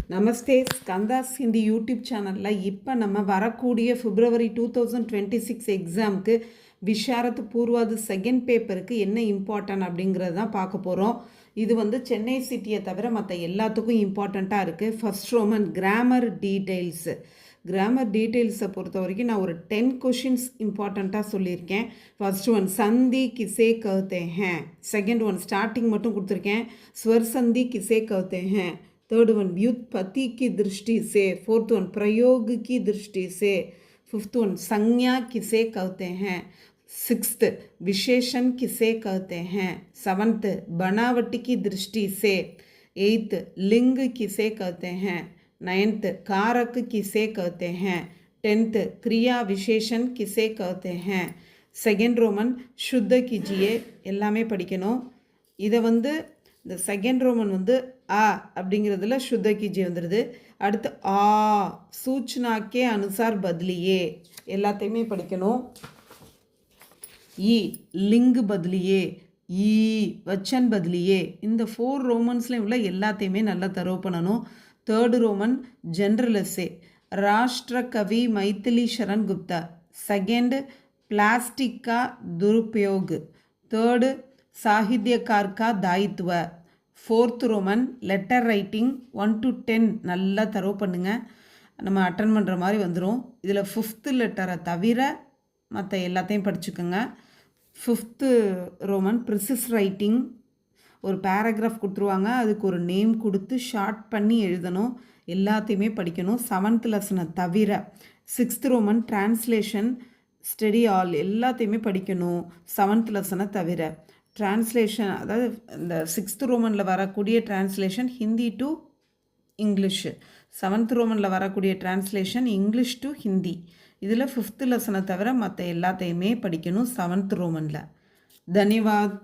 நமஸ்தே ஸ்கந்தாஸ் Hindi YouTube சேனலில் இப்போ நம்ம வரக்கூடிய February 2026 எக்ஸாமுக்கு விஷாரத் பூர்வாது செகண்ட் பேப்பருக்கு என்ன இம்பார்ட்டன்ட் அப்படிங்கிறது தான் பார்க்க போகிறோம். இது சென்னை சிட்டியை தவிர மற்ற எல்லாத்துக்கும் இம்பார்ட்டண்ட்டாக இருக்குது. ஃபர்ஸ்ட் ரோமன் கிராமர் டீட்டெயில்ஸை பொறுத்த வரைக்கும் நான் ஒரு 10 கொஷின்ஸ் இம்பார்ட்டண்ட்டாக சொல்லியிருக்கேன். ஃபர்ஸ்ட் ஒன் சந்தி கிசே கஹ்தே ஹேன், செகண்ட் ஒன் ஸ்டார்டிங் மட்டும் கொடுத்துருக்கேன், ஸ்வர் சந்தி கிசே கஹ்தே ஹேன், थर्ड वन व्युत्पत्ति की दृष्टि से, फोर्थ वन प्रयोग की दृष्टि से, फिफ्थ वन संज्ञा किसे कहते हैं, सिक्स्थ विशेषण किसे कहते हैं, सेवंथ बनावट की दृष्टि से, एट्थ लिंग किसे कहते हैं, नाइन्थ कारक किसे कहते हैं, टेंथ क्रिया विशेषण किसे कहते हैं. सेकेंड रोमन शुद्ध कीजिए எல்லாமே படிக்கணும். இதை இந்த செகண்ட் ரோமன் ஆ அப்படிங்கிறதுல சுத்த கீஜி வந்துடுது. அடுத்து ஆ சூச்சனாக்கே அனுசார் பதிலியே எல்லாத்தையுமே படிக்கணும். ஈ லிங்கு பதிலியே, ஈ வச்சன் பதிலியே, இந்த 4 ரோமன்ஸ்லையும் உள்ள எல்லாத்தையுமே நல்லா தரவு பண்ணணும். தேர்டு ரோமன் ஜென்ரலஸே, ராஷ்டிர கவி மைத்திலி சரண் குப்தா. செகண்ட் பிளாஸ்டிக் கா துருபயோக். தேர்டு சாகித்யकार का दायित्व. Fourth Roman letter writing 1 to 10 நல்லா தரவு பண்ணுங்கள், நம்ம அட்டன் பண்ணுற மாதிரி வந்துடும். இதில் ஃபிஃப்த்து லெட்டரை தவிர மற்ற எல்லாத்தையும் படிச்சுக்கோங்க. ஃபிஃப்த்து ரோமன் ப்ரிசிஸ் ரைட்டிங், ஒரு பேராகிராஃப் கொடுத்துருவாங்க, அதுக்கு ஒரு நேம் கொடுத்து ஷார்ட் பண்ணி எழுதணும், எல்லாத்தையுமே படிக்கணும். செவன்த் லெசனை தவிர. Sixth Roman translation study all எல்லாத்தையுமே படிக்கணும் செவன்த் லெசனை தவிர. டிரான்ஸ்லேஷன் அதாவது இந்த சிக்ஸ்த் ரோமனில் வரக்கூடிய translation Hindi to English, seventh ரோமனில் வரக்கூடிய டிரான்ஸ்லேஷன் இங்கிலீஷ் டு ஹிந்தி. இதில் ஃபிஃப்த்து லெசனை தவிர மற்ற எல்லாத்தையுமே படிக்கணும் செவன்த் ரோமனில். தன்யவாத்.